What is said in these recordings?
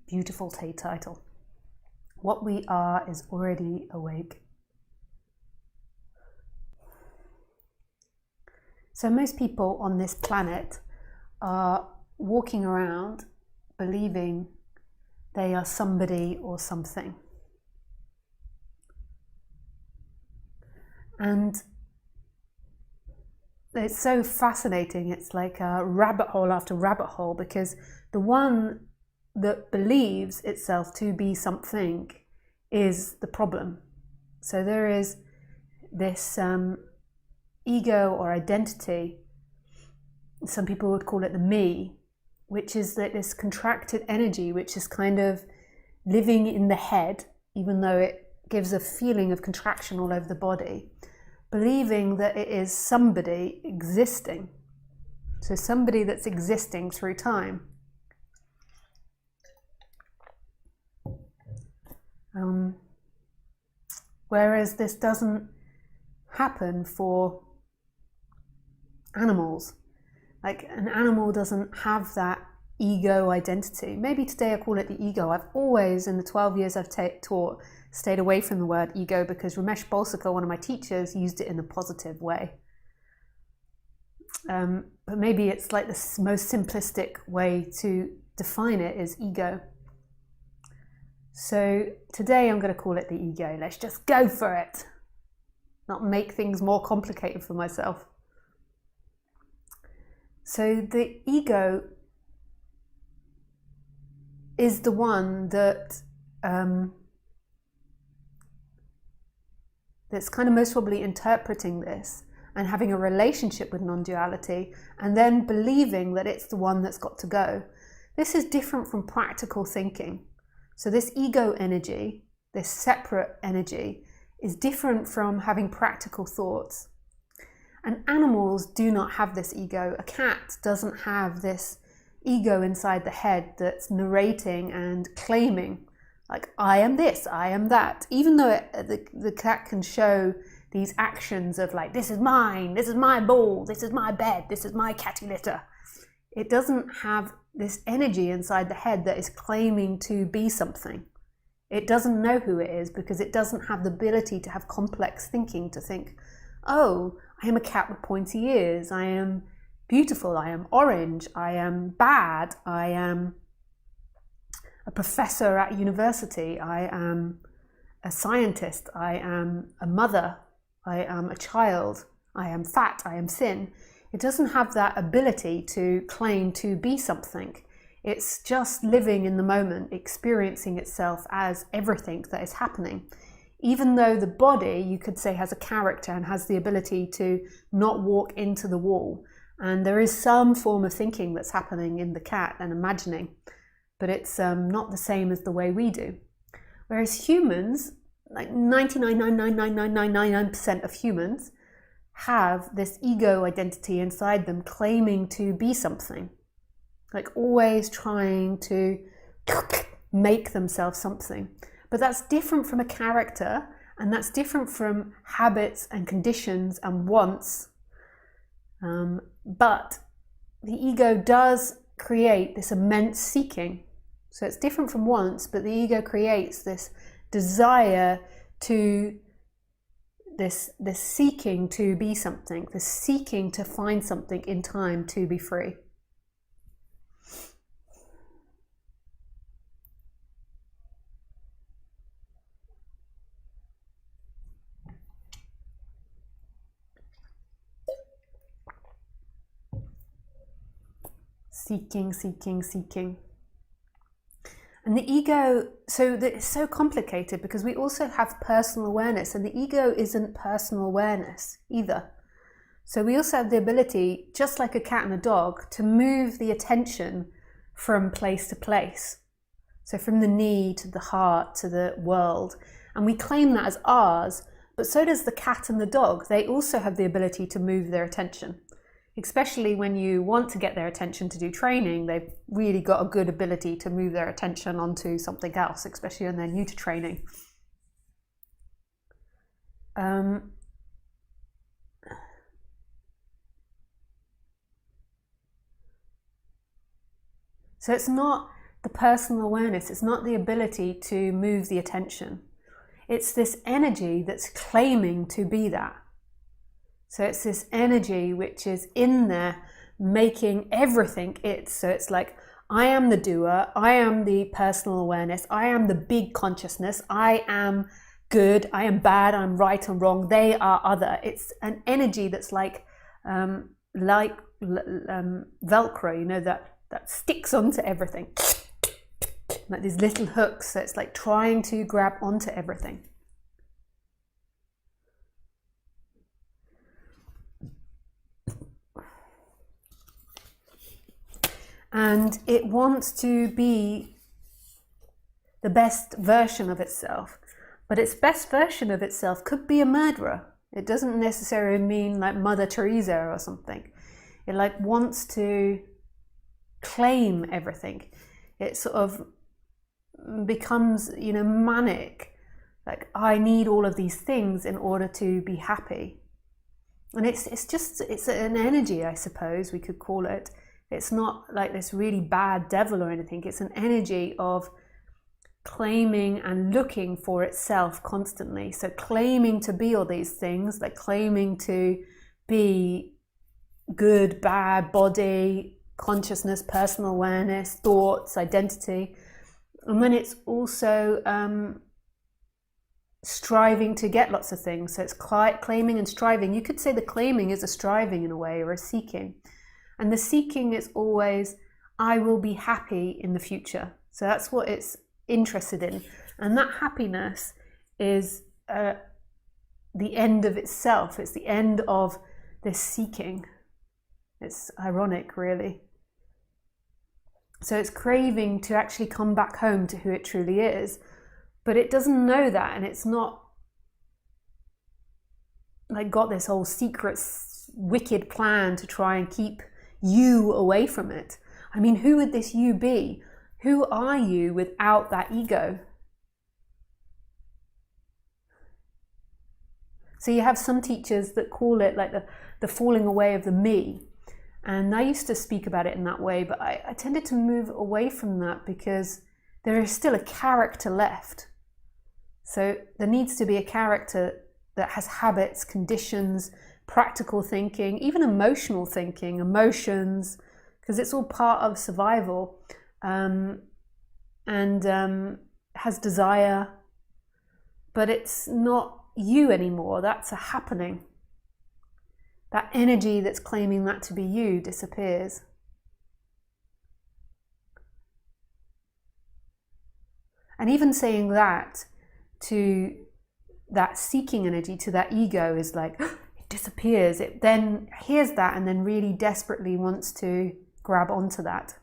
Beautiful title. What we are is already awake. So most people on this planet are walking around believing they are somebody or something. And it's so fascinating. It's like a rabbit hole after rabbit hole, because the one that believes itself to be something is the problem. So there is this ego or identity, some people would call it the me, which is that this contracted energy which is kind of living in the head, even though it gives a feeling of contraction all over the body, believing that it is somebody existing. So somebody that's existing through time. Whereas this doesn't happen for animals. Like, an animal doesn't have that ego identity. Maybe today I call it the ego. I've always, in the 12 years I've taught, stayed away from the word ego, because Ramesh Balsekar, one of my teachers, used it in a positive way. But maybe it's like the most simplistic way to define it is ego. So today I'm going to call it the ego. Let's just go for it. Not make things more complicated for myself. So the ego is the one that that's kind of most probably interpreting this and having a relationship with non-duality, and then believing that it's the one that's got to go. This is different from practical thinking. So this ego energy, this separate energy, is different from having practical thoughts. And animals do not have this ego. A cat doesn't have this ego inside the head that's narrating and claiming, like, I am this, I am that. Even though the cat can show these actions of like, this is mine, this is my ball, this is my bed, this is my catty litter. It doesn't have this energy inside the head that is claiming to be something. It doesn't know who it is, because it doesn't have the ability to have complex thinking, to think, oh, I am a cat with pointy ears, I am beautiful, I am orange, I am bad, I am a professor at university, I am a scientist, I am a mother, I am a child, I am fat, I am thin. It doesn't have that ability to claim to be something. It's just living in the moment, experiencing itself as everything that is happening. Even though the body, you could say, has a character and has the ability to not walk into the wall. And there is some form of thinking that's happening in the cat and imagining, but it's not the same as the way we do. Whereas humans, like 99.99999% of humans, have this ego identity inside them, claiming to be something, like always trying to make themselves something. But that's different from a character, and that's different from habits and conditions and wants. But the ego does create this immense seeking. So it's different from wants, but the ego creates this desire to this seeking to be something, this seeking to find something in time to be free. Seeking, seeking, seeking. And the ego, it's so complicated, because we also have personal awareness, and the ego isn't personal awareness either. So we also have the ability, just like a cat and a dog, to move the attention from place to place. So from the knee to the heart to the world. And we claim that as ours, but so does the cat and the dog. They also have the ability to move their attention. Especially when you want to get their attention to do training, they've really got a good ability to move their attention onto something else, especially when they're new to training. So it's not the personal awareness. It's not the ability to move the attention. It's this energy that's claiming to be that. So it's this energy which is in there making everything it. So it's like, I am the doer, I am the personal awareness, I am the big consciousness, I am good, I am bad, I'm right and wrong, they are other. It's an energy that's like Velcro, you know, that sticks onto everything. Like these little hooks, so it's like trying to grab onto everything. And it wants to be the best version of itself. But its best version of itself could be a murderer. It doesn't necessarily mean like Mother Teresa or something. It like wants to claim everything. It sort of becomes, you know, manic. Like, I need all of these things in order to be happy. And it's an energy, I suppose we could call it. It's not like this really bad devil or anything. It's an energy of claiming and looking for itself constantly. So claiming to be all these things, like claiming to be good, bad, body, consciousness, personal awareness, thoughts, identity. And then it's also striving to get lots of things. So it's claiming and striving. You could say the claiming is a striving in a way, or a seeking. And the seeking is always, I will be happy in the future. So that's what it's interested in. And that happiness is the end of itself. It's the end of this seeking. It's ironic, really. So it's craving to actually come back home to who it truly is. But it doesn't know that, and it's not like got this whole secret, wicked plan to try and keep you away from it. I mean, who would this you be? Who are you without that ego? So you have some teachers that call it like the falling away of the me. And I used to speak about it in that way, but I tended to move away from that because there is still a character left. So there needs to be a character that has habits, conditions, practical thinking, even emotional thinking, emotions, because it's all part of survival, and has desire, but it's not you anymore. That's a happening. That energy that's claiming that to be you disappears. And even saying that to that seeking energy, to that ego, is like, it disappears. It then hears that and then really desperately wants to grab onto that.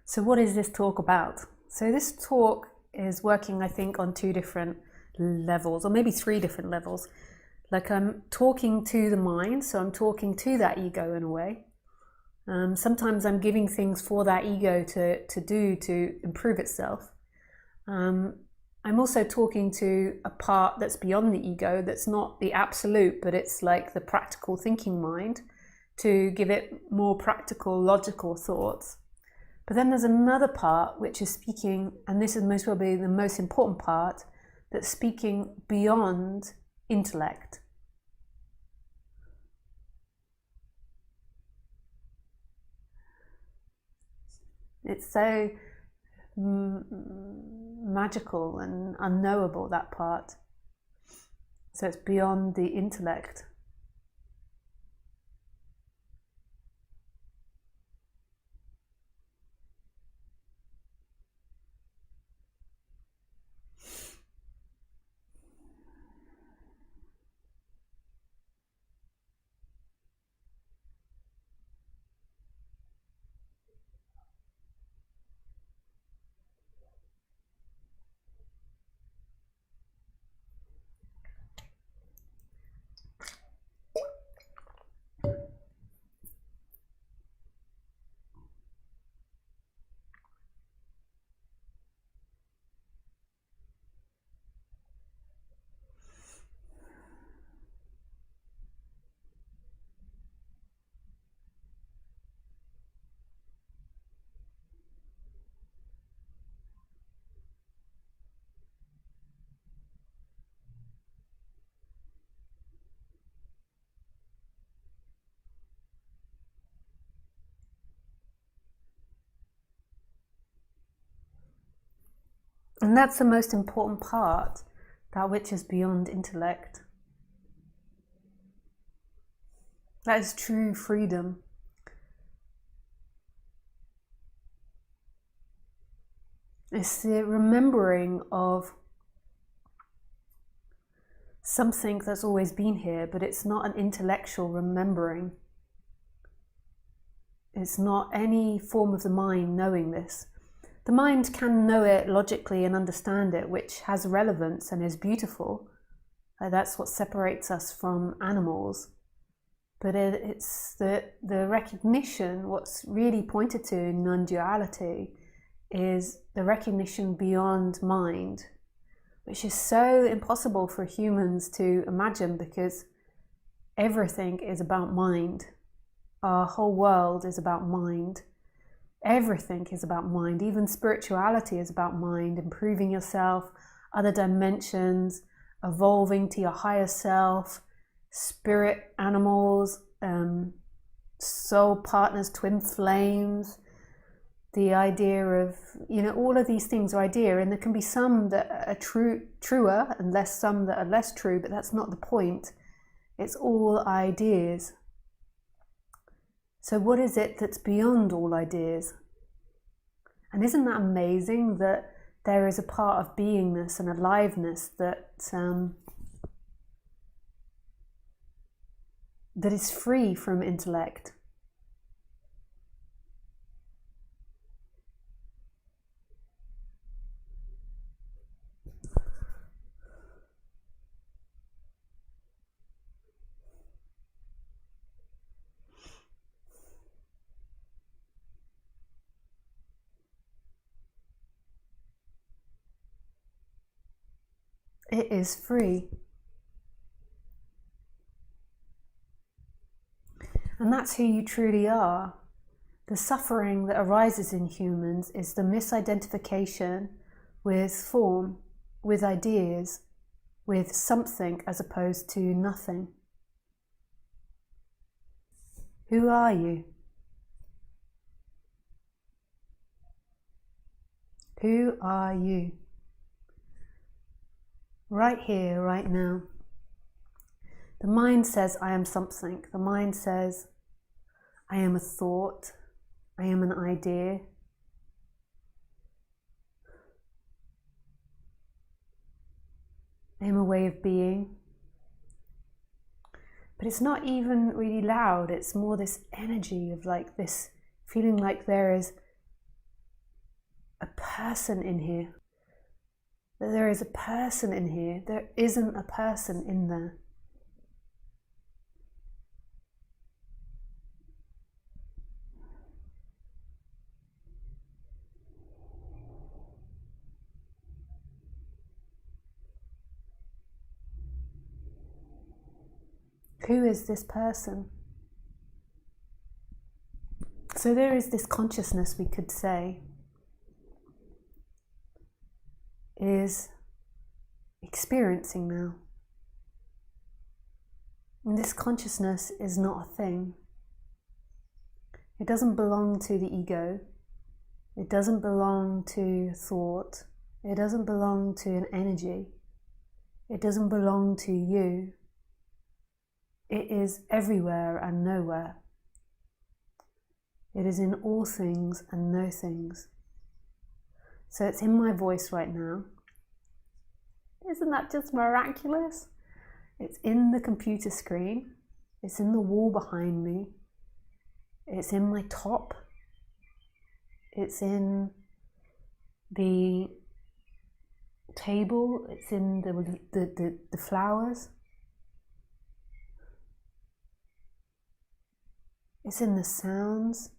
So what is this talk about? So this talk is working, I think, on 2 different levels, or maybe 3 different levels. Like, I'm talking to the mind, so I'm talking to that ego in a way. Sometimes I'm giving things for that ego to do to improve itself. I'm also talking to a part that's beyond the ego, that's not the absolute, but it's like the practical thinking mind, to give it more practical, logical thoughts. But then there's another part which is speaking, and this is most probably the most important part, that's speaking beyond intellect. It's so magical and unknowable, that part. So it's beyond the intellect. And that's the most important part, that which is beyond intellect. That is true freedom. It's the remembering of something that's always been here, but it's not an intellectual remembering. It's not any form of the mind knowing this. The mind can know it logically and understand it, which has relevance and is beautiful. That's what separates us from animals. But it's the recognition, what's really pointed to in non-duality, is the recognition beyond mind, which is so impossible for humans to imagine because everything is about mind. Our whole world is about mind. Everything is about mind. Even spirituality is about mind, improving yourself, other dimensions, evolving to your higher self, spirit animals, soul partners, twin flames, the idea of, all of these things are idea, and there can be some that are truer and some that are less true, but that's not the point. It's all ideas. So what is it that's beyond all ideas? And isn't that amazing that there is a part of beingness and aliveness that is free from intellect? It is free. And that's who you truly are. The suffering that arises in humans is the misidentification with form, with ideas, with something as opposed to nothing. Who are you? Who are you? Right here, right now. The mind says, I am something. The mind says, I am a thought. I am an idea. I am a way of being. But it's not even really loud. It's more this energy of like this feeling like there is a person in here. That there is a person in here. There isn't a person in there. Who is this person? So there is this consciousness, we could say, is experiencing now. And this consciousness is not a thing. It doesn't belong to the ego. It doesn't belong to thought. It doesn't belong to an energy. It doesn't belong to you. It is everywhere and nowhere. It is in all things and no things. So it's in my voice right now. Isn't that just miraculous? It's in the computer screen. It's in the wall behind me. It's in my top. It's in the table. It's in the flowers. It's in the sounds.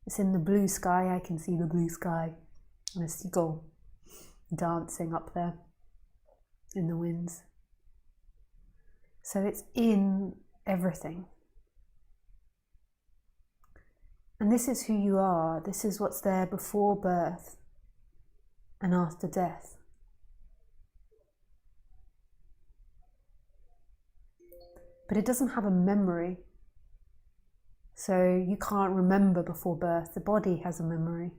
It's in the blue sky. I can see the blue sky and a seagull dancing up there in the winds. So it's in everything. And this is who you are. This is what's there before birth and after death. but it doesn't have a memory. So you can't remember before birth. The body has a memory.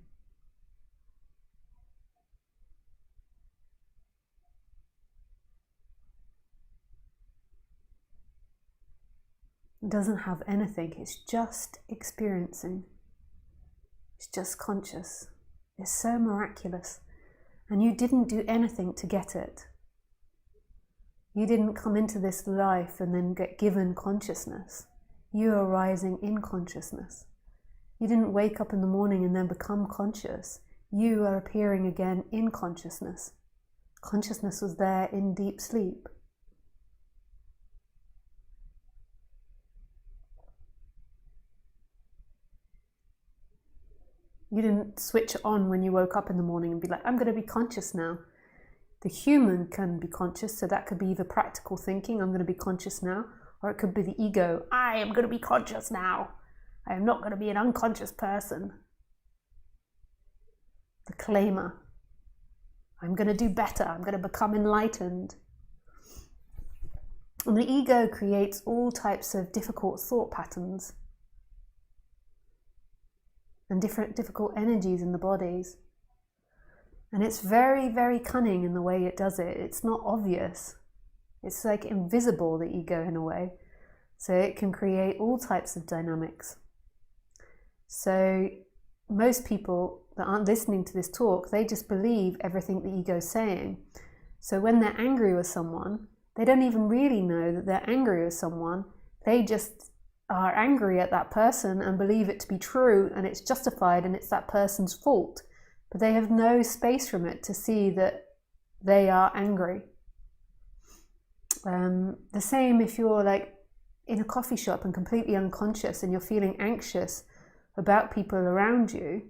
It doesn't have anything. It's just experiencing. It's just conscious. It's so miraculous. And you didn't do anything to get it. You didn't come into this life and then get given consciousness. You are rising in consciousness. You didn't wake up in the morning and then become conscious. You are appearing again in consciousness. Consciousness was there in deep sleep. You didn't switch on when you woke up in the morning and be like, I'm going to be conscious now. The human can be conscious, so that could be either practical thinking, I'm going to be conscious now, or it could be the ego, I am going to be conscious now. I am not going to be an unconscious person. The claimer. I'm going to do better. I'm going to become enlightened. And the ego creates all types of difficult thought patterns and difficult energies in the bodies. And it's very, very cunning in the way it does it. It's not obvious. It's like invisible, the ego, in a way. So it can create all types of dynamics. So most people that aren't listening to this talk, they just believe everything the ego is saying. So when they're angry with someone, they don't even really know that they're angry with someone. They just are angry at that person and believe it to be true and it's justified and it's that person's fault. But they have no space from it to see that they are angry. The same if you're like in a coffee shop and completely unconscious and you're feeling anxious about people around you.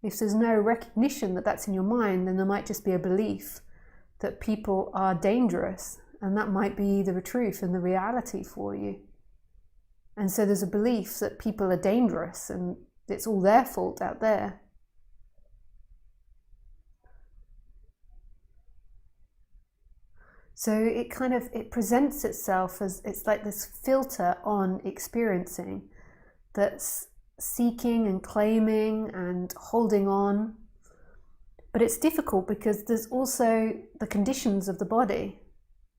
If there's no recognition that that's in your mind, then there might just be a belief that people are dangerous, and that might be the truth and the reality for you. And so there's a belief that people are dangerous and it's all their fault out there. So it presents itself as, it's like this filter on experiencing that's seeking and claiming and holding on. But it's difficult because there's also the conditions of the body.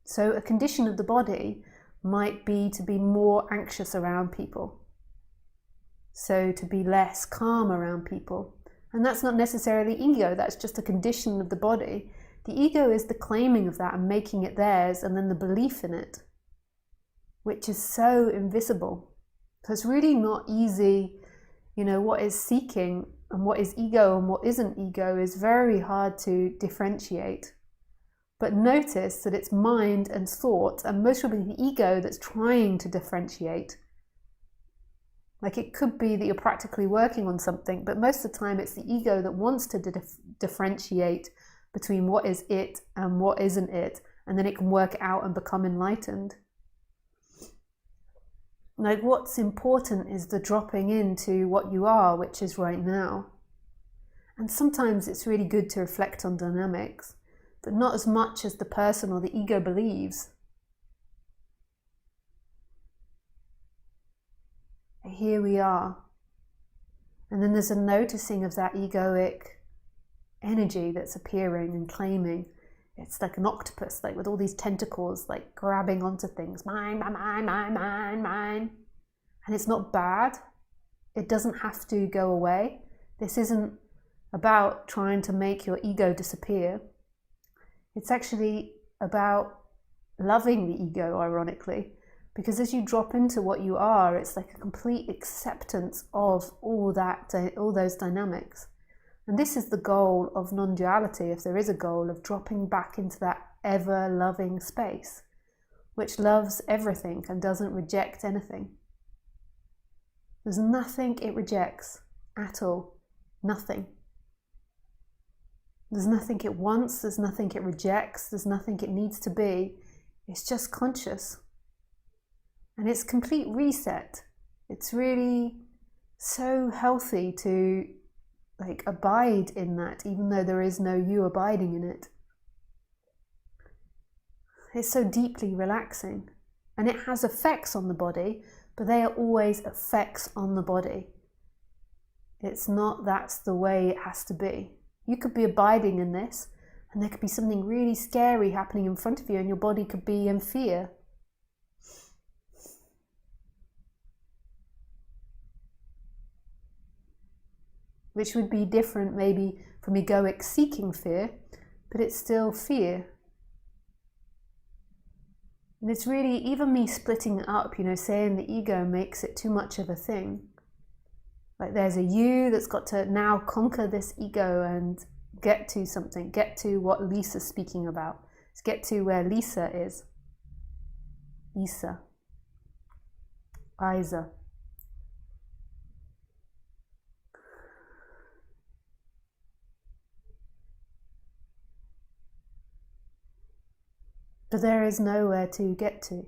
So a condition of the body might be to be more anxious around people. So to be less calm around people. And that's not necessarily ego, that's just a condition of the body. The ego is the claiming of that and making it theirs, and then the belief in it, which is so invisible. So it's really not easy, what is seeking and what is ego and what isn't ego is very hard to differentiate. But notice that it's mind and thought, and most probably the ego that's trying to differentiate. Like it could be that you're practically working on something, but most of the time it's the ego that wants to differentiate between what is it and what isn't it, and then it can work out and become enlightened. Like what's important is the dropping into what you are, which is right now. And sometimes it's really good to reflect on dynamics, but not as much as the person or the ego believes. Here we are. And then there's a noticing of that egoic energy that's appearing and claiming. It's like an octopus, like with all these tentacles, like grabbing onto things. Mine, mine, mine, mine, mine. And it's not bad. It doesn't have to go away. This isn't about trying to make your ego disappear. It's actually about loving the ego, ironically, because as you drop into what you are, it's like a complete acceptance of all those dynamics. And this is the goal of non-duality, if there is a goal, of dropping back into that ever-loving space, which loves everything and doesn't reject anything. There's nothing it rejects at all. Nothing. There's nothing it wants, there's nothing it rejects, there's nothing it needs to be. It's just conscious. And it's complete reset. It's really so healthy to abide in that, even though there is no you abiding in it. It's so deeply relaxing. And it has effects on the body, but they are always effects on the body. It's not that's the way it has to be. You could be abiding in this, and there could be something really scary happening in front of you, and your body could be in fear. Which would be different maybe from egoic seeking fear, but it's still fear. And it's really, even me splitting it up, saying the ego makes it too much of a thing. Like there's a you that's got to now conquer this ego and get to something, get to what Lisa's speaking about. Let's get to where Lisa is. Isa. Isa. But there is nowhere to get to.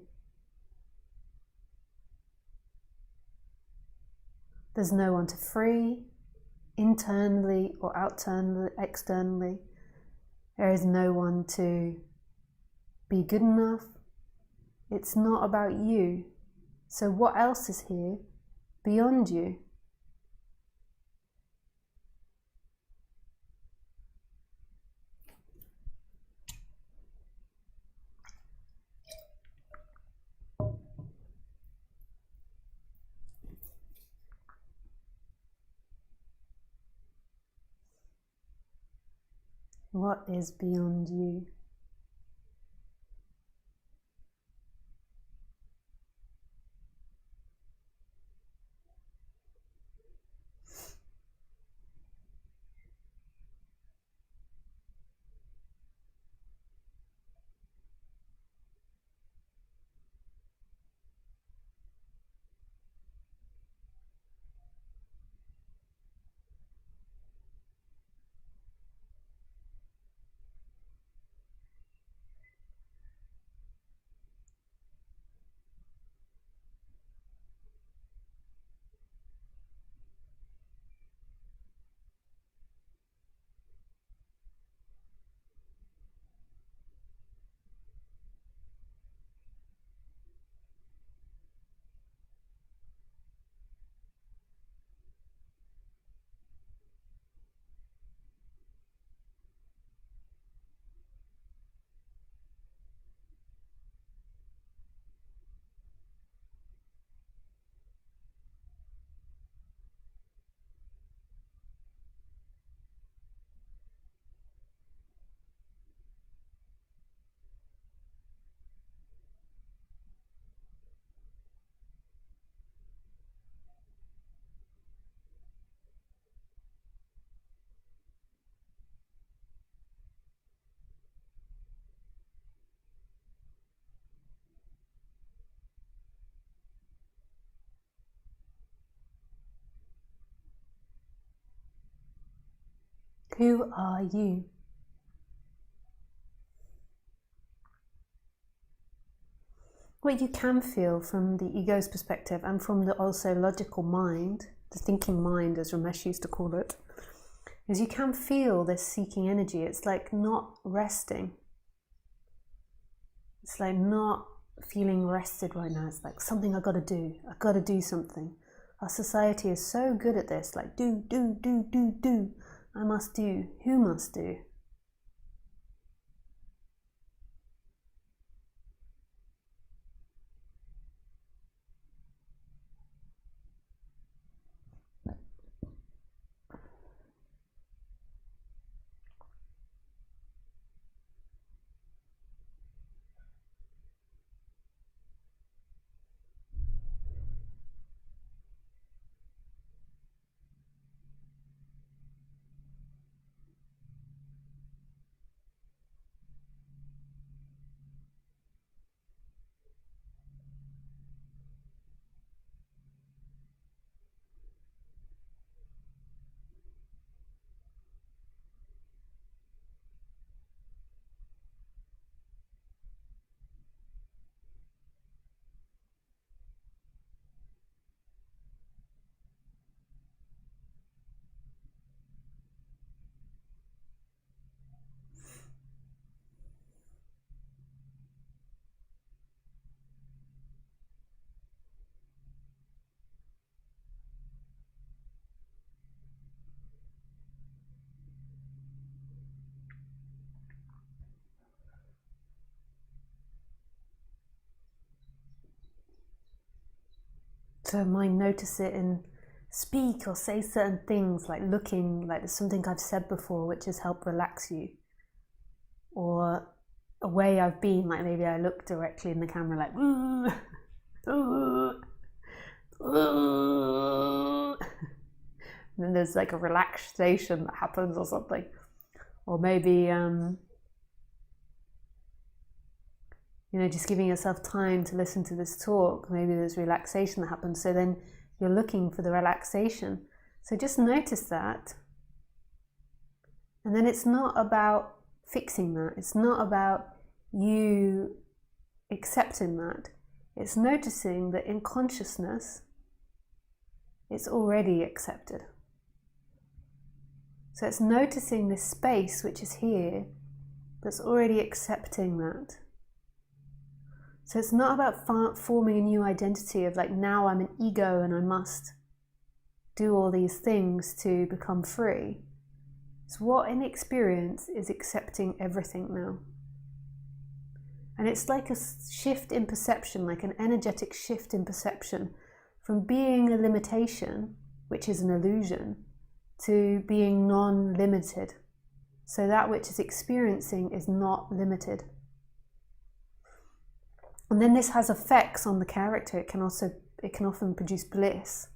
There's no one to free, internally or externally. There is no one to be good enough. It's not about you. So what else is here beyond you? What is beyond you? Who are you? What you can feel from the ego's perspective and from the also logical mind, the thinking mind as Ramesh used to call it, is you can feel this seeking energy. It's like not resting. It's like not feeling rested right now. It's like something I've got to do. I've got to do something. Our society is so good at this, like do. I must do. Who must do? So might notice it and speak or say certain things, like looking like there's something I've said before which has helped relax you. Or a way I've been, like maybe I look directly in the camera like, ooh, ooh, ooh. And then there's like a relaxation that happens or something. Or maybe, just giving yourself time to listen to this talk. Maybe there's relaxation that happens. So then you're looking for the relaxation. So just notice that. And then it's not about fixing that. It's not about you accepting that. It's noticing that in consciousness, it's already accepted. So it's noticing this space which is here that's already accepting that. So it's not about forming a new identity of like, now I'm an ego and I must do all these things to become free. It's what in experience is accepting everything now. And it's like a shift in perception, like an energetic shift in perception from being a limitation, which is an illusion, to being non-limited. So that which is experiencing is not limited. And then this has effects on the character. It can often produce bliss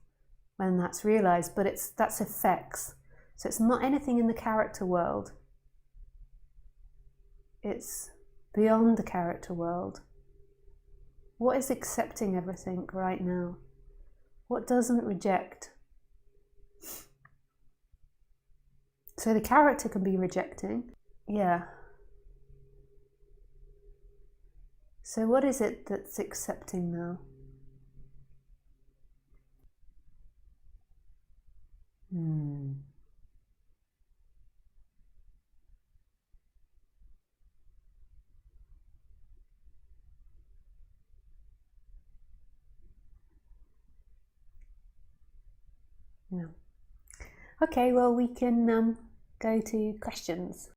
when that's realized, but that's effects. So it's not anything in the character world. It's beyond the character world. What is accepting everything right now? What doesn't reject? So the character can be rejecting. Yeah. So what is it that's accepting now? Yeah. Okay, well, we can go to questions.